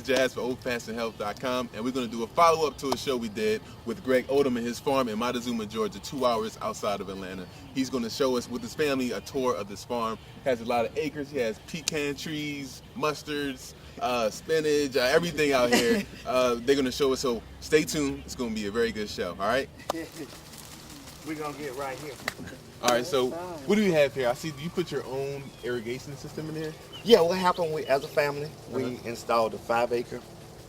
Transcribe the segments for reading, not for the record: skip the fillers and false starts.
Jazz for oldfashionedhealth.com, and we're going to do a follow-up to a show we did with Greg Odom and his farm in Montezuma, Georgia, 2 hours outside of Atlanta. He's going to show us with his family a tour of this farm. He has a lot of acres. He has pecan trees, mustards, spinach, everything out here. They're going to show us, so stay tuned. It's going to be a very good show, all right? We're going to get right here. All right, so what do we have here? I see you put your own irrigation system in here? Yeah, what happened, as a family, we installed a 5-acre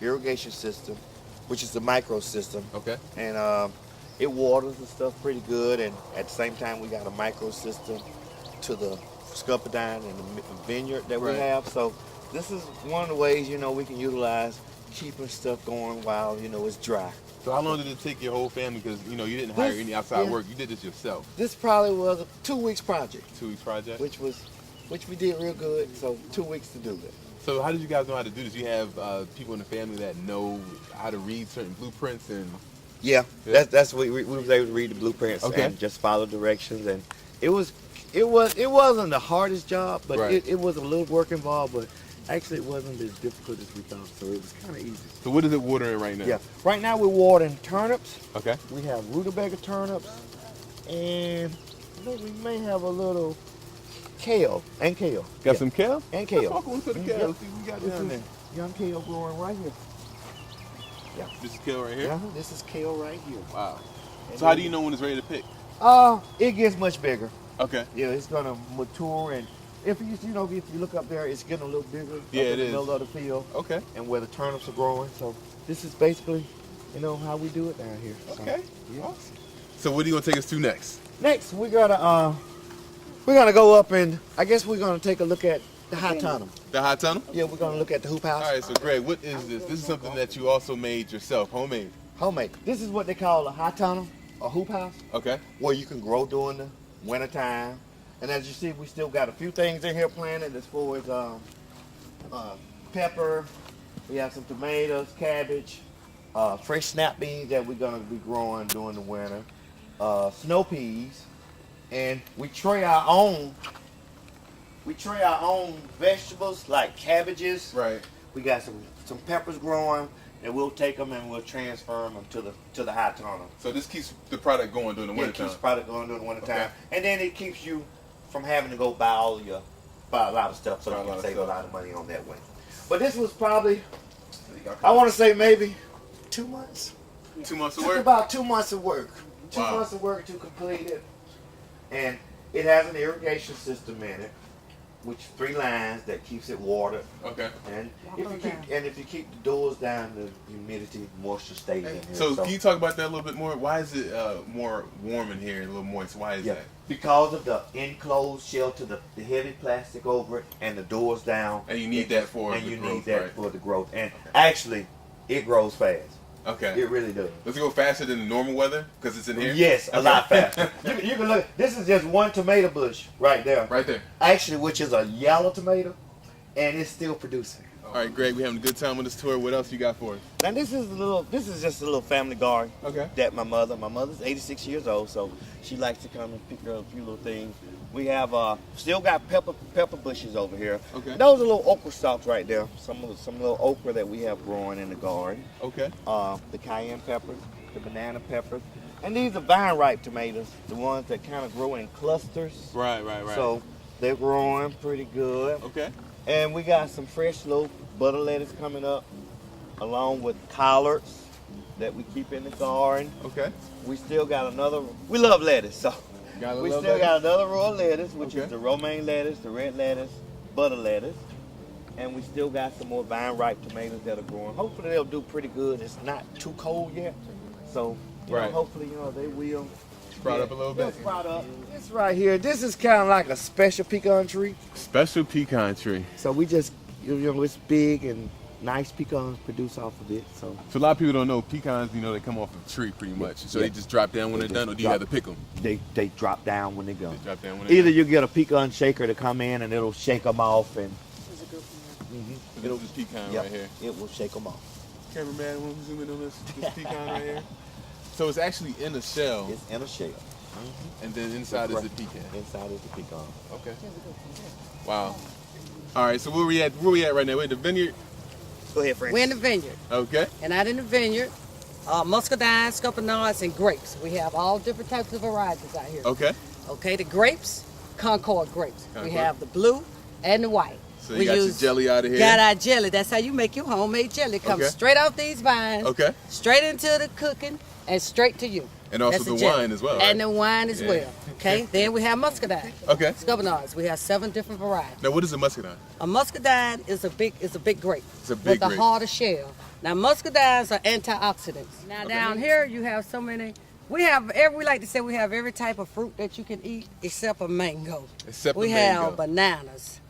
irrigation system, which is a micro system. Okay. And it waters and stuff pretty good, and at the same time we got a micro system to the scupperdine and the vineyard that we have. So this is one of the ways, we can utilize keeping stuff going while, it's dry. So how long did it take your whole family? Because, you didn't hire any outside work. You did this yourself. This probably was a 2 weeks project. 2 weeks project? Which we did real good, so 2 weeks to do it. So how did you guys know how to do this? You have people in the family that know how to read certain blueprints and... Yeah. That's what we was able to read the blueprints and just follow directions, and it wasn't the hardest job, but it was a little work involved, but actually it wasn't as difficult as we thought, so it was kind of easy. So what is it watering right now? Yeah, right now we're watering turnips. Okay. We have rutabaga turnips, and I think we may have a little kale. Got some kale? And kale. Walk on to the kale. See what we got down there. Young kale growing right here. Yeah. This is kale right here? Yeah, this is kale right here. Wow. And so how do you know when it's ready to pick? It gets much bigger. Okay. Yeah, it's gonna mature, and if you look up there, it's getting a little bigger. Yeah, it is. In the middle of the field. Okay. And where the turnips are growing. So this is basically, how we do it down here. Okay. So, yeah. Awesome. So what are you gonna take us to next? Next, we're gonna go up, and I guess we're gonna take a look at the high tunnel. The high tunnel? Yeah, we're gonna look at the hoop house. All right. So Greg, what is this? This is something that you also made yourself, homemade. Homemade. This is what they call a high tunnel, a hoop house. Okay. Where you can grow during the winter time. And as you see, we still got a few things in here planted as far as pepper. We have some tomatoes, cabbage, fresh snap beans that we're gonna be growing during the winter, snow peas, and we tray our own vegetables like cabbages. Right. We got some peppers growing, and we'll take them and we'll transfer them to the high tunnel. So this keeps the product going during the winter time. It keeps the product going during the winter time, and then it keeps you from having to go buy a lot of stuff, so you can save a lot of money on that way. But this was probably, I want to say maybe 2 months. 2 months of Took work? about 2 months of work. Two Wow. months of work to complete it, and it has an irrigation system in it, which 3 lines that keeps it watered. Okay. And if you keep the doors down, the humidity, moisture stays in here. So can you talk about that a little bit more? Why is it more warm in here and a little moist? Why is that? Because of the enclosed shelter, the heavy plastic over it, and the doors down. And you need that for and the you growth, need that right? for the growth. And actually, it grows fast. Okay. It really does. Does it go faster than the normal weather because it's in here? Yes, a lot faster. You can look. This is just one tomato bush right there. Right there. Actually, which is a yellow tomato, and it's still producing. All right, Greg, we having a good time on this tour. What else you got for us? Now this is just a little family garden. Okay. That my mother's 86 years old, so she likes to come and pick up a few little things. We have still got pepper bushes over here. Okay. Those are little okra stalks right there. Some little okra that we have growing in the garden. Okay. The cayenne peppers, the banana peppers, and these are vine ripe tomatoes, the ones that kind of grow in clusters. Right. So they're growing pretty good. Okay. And we got some fresh little butter lettuce coming up, along with collards that we keep in the garden. Okay. We still got we love lettuce, so we still got another row of lettuce, which is the romaine lettuce, the red lettuce, butter lettuce. And we still got some more vine ripe tomatoes that are growing. Hopefully they'll do pretty good. It's not too cold yet. So hopefully they will. Sprout up a little bit. Sprout up. This right here, this is kind of like a special pecan tree. Special pecan tree. So we just, it's big and nice pecans produce off of it. So a lot of people don't know pecans, they come off of a tree pretty much. So they just drop down when they're done, or do you have to pick them? They drop down when they go. They drop down when they Either you get a pecan shaker to come in and it'll shake them off, and So this is pecan right here. It will shake them off. Cameraman, want to zoom in on this pecan right here? So it's actually in a shell. It's in a shell. And then inside is the pecan. Inside is the pecan. Okay. Wow. All right, so where we at right now? We're in the vineyard? Go ahead, Francis. We're in the vineyard. Okay. And out in the vineyard, muscadine, scuppernards, and grapes. We have all different types of varieties out here. Okay. Okay, the grapes, Concord grapes. Concord. We have the blue and the white. So you got your jelly out of here. Got our jelly. That's how you make your homemade jelly. It comes Okay. straight off these vines. Okay. Straight into the cooking and straight to you. And also That's the jelly. wine as well, And right? the wine as Yeah. well. Okay. Then we have muscadine. Okay. Scuppernards. We have 7 different varieties. Now, what is a muscadine? A muscadine is a big grape. It's a big with grape. a harder shell. Now muscadines are antioxidants. Now down here you have so many. We like to say we have every type of fruit that you can eat except a mango. Except we the mango. have bananas,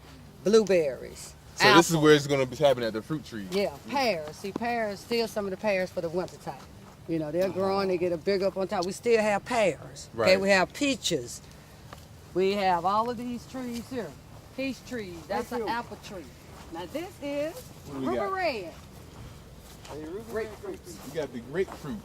blueberries. So this is where it's going to be happening at the fruit tree. Yeah, pears. See, pears, still some of the pears for the winter time. You know, they're growing, they get a big up on top. We still have pears. Okay, Right. we have peaches. We have all of these trees here. Peach trees, that's an apple tree. Now this is What do we ruby got? red. Grapefruits. You got the grapefruit.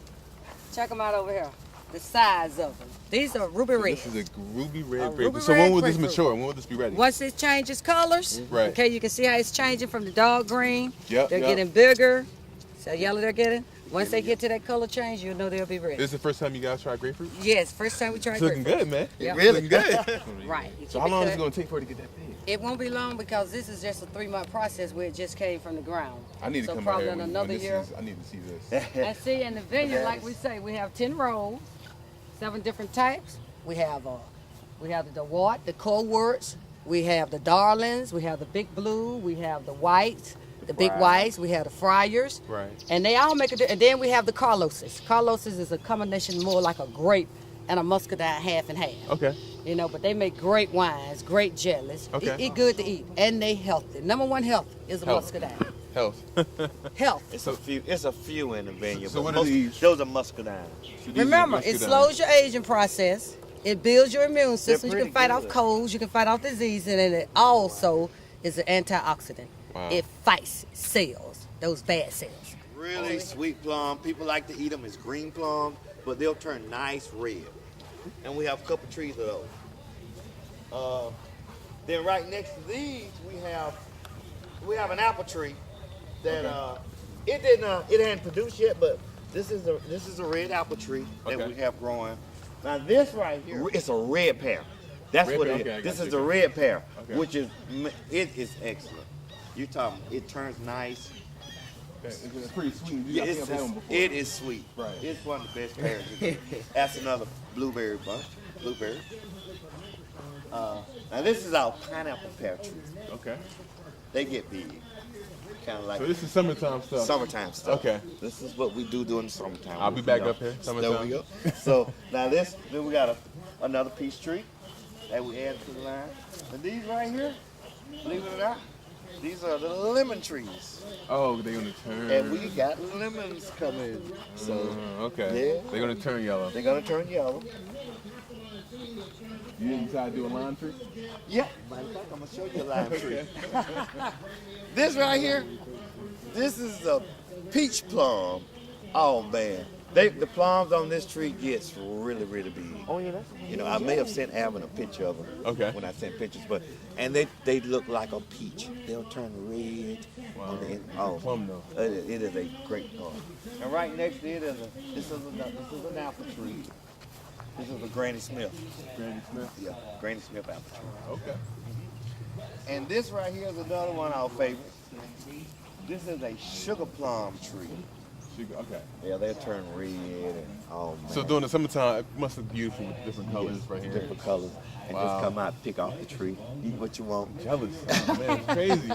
Check them out over here. The size of them. These are ruby red. This is a ruby red A grapefruit. ruby So when red will this grapefruit. mature? When will this be ready? Once it changes colors, Right. okay, you can see how it's changing from the dark green. Yep, They're yep. getting bigger. See how yellow they're getting? Once they get to that color change, you'll know they'll be ready. This is the first time you guys tried grapefruit? Yes, first time we tried It's looking grapefruit. good, man. Yep. It's looking good. Right. You So keep how it long is cut. it going to take for it to get that big? It won't be long because this is just a 3-month process where it just came from the ground. I need to so come out probably here in when another this year. is, I need to see this. And see, in the vineyard, like we say, we have 10 rows, 7 different types. We have the wart, the coleworts, we have the darlings, we have the big blue, we have the whites, the big whites, we have the friars. Right. And they all make and then we have the Carloses. Carloses is a combination more like a grape and a muscadine half and half. Okay. You know, but they make great wines, great jellies. Okay. Eat good to eat, and they healthy. Number 1 health is a Health. muscadine. Health. Health. It's a few in the vineyard. So but what are these? Those are muscadines. So these are Remember, it muscadine. slows your aging process. It builds your immune system. You pretty can fight off good. colds. You can fight off disease, and it also is an antioxidant. Wow. It fights cells, those bad cells. Really sweet plum. People like to eat them as green plums, but they'll turn nice red. And we have a couple trees of those. Then right next to these, we have an apple tree that it hadn't produced yet, but this is a red apple tree that Okay. we have growing. Now this right here, it's a red pear. That's Red what pear, it is. okay, I This got is you. a red pear, Okay. which is excellent. You talking? It turns nice. It's pretty sweet. Yeah, I think I've had one before. it is sweet. Right. It's one of the best pears you can get. That's another blueberry bunch. Blueberry. Now this is our pineapple pear tree. Okay. They get big. Kind of like So this is summertime stuff. summertime stuff. Okay. This is what we do during the summertime. I'll be back up here, There summertime. we go. So now then we got another peach tree that we add to the line. And these right here, believe it or not, these are the lemon trees. Oh, they're going to turn. And we got lemons coming. So Okay. Yeah. They're going to turn yellow. they're gonna turn yellow. You didn't decide to do a lime tree? Yeah, matter of fact, I'm gonna show you a lime tree. This right here, this is a peach plum. Oh man, the plums on this tree gets really, really big. Oh yeah, you know, I may have sent Alvin a picture of them. Okay. When I sent pictures, and they look like a peach. They'll turn red. Wow. On the end. Oh, Plum though. it is a great plum. And right next to it this is an apple tree. This is a Granny Smith. Granny Smith? Yeah, Granny Smith apple tree. Okay. And this right here is another one of our favorites. This is a sugar plum tree. Okay. Yeah, they turn red and oh man. So during the summertime, it must look beautiful with different colors right here. Different colors. And Wow. just come out, pick off the tree, eat what you want. Jealous. Oh, man, it's crazy.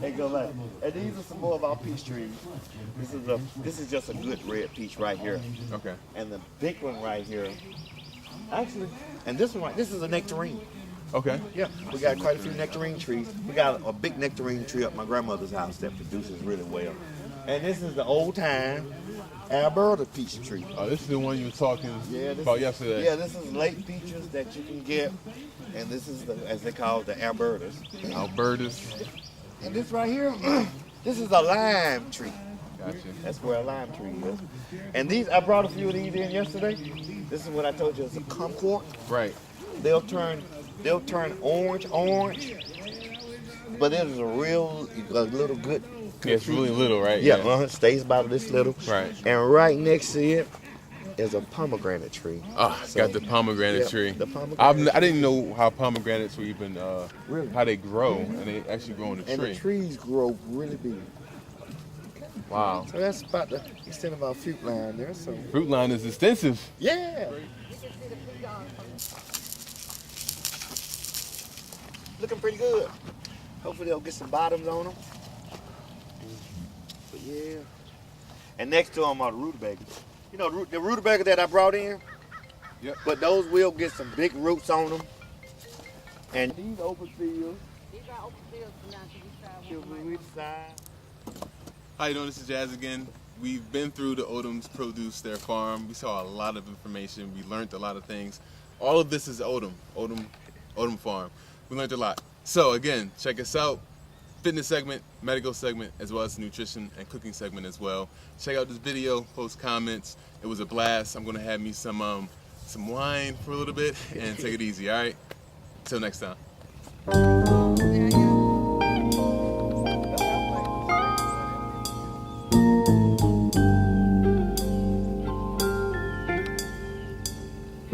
They go like, and these are some more of our peach trees. This is just a good red peach right here. Okay. And the big one right here, actually, and this one this is a nectarine. Okay. Yeah, we got quite a few nectarine trees. We got a big nectarine tree at my grandmother's house that produces really well. And this is the old time Alberta peach tree. Oh, this is the one you were talking This about is, yesterday. Yeah, this is late peaches that you can get. And this is, as they call it, the Albertas. Albertus. And this right here, this is a lime tree. Gotcha. That's where a lime tree is. And these, I brought a few of these in yesterday. This is what I told you, it's a kumquat. Right. They'll turn orange, but it is a little good Yeah, it's really little, right? Yeah, stays about this little. Right. And right next to it is a pomegranate tree. Oh, got the pomegranate tree. The pomegranate I didn't know how pomegranates were even, Really? how they grow, and they actually grow in a And tree. the trees grow really big. Wow. So that's about the extent of our fruit line there. So Fruit line is extensive. yeah. Looking pretty good. Hopefully they'll get some bottoms on them. But yeah. And next to them are the rutabagas. You know, the rutabagas that I brought in? Yep. But those will get some big roots on them. And these open fields. These are open fields now to Which side? How you doing? This is Jazz again. We've been through the Odom's produce, their farm. We saw a lot of information. We learned a lot of things. All of this is Odom Farm. We learned a lot. So again, check us out. Fitness segment, medical segment, as well as nutrition and cooking segment as well. Check out this video, post comments. It was a blast. I'm gonna have me some wine for a little bit and take it easy, all right? Till next time.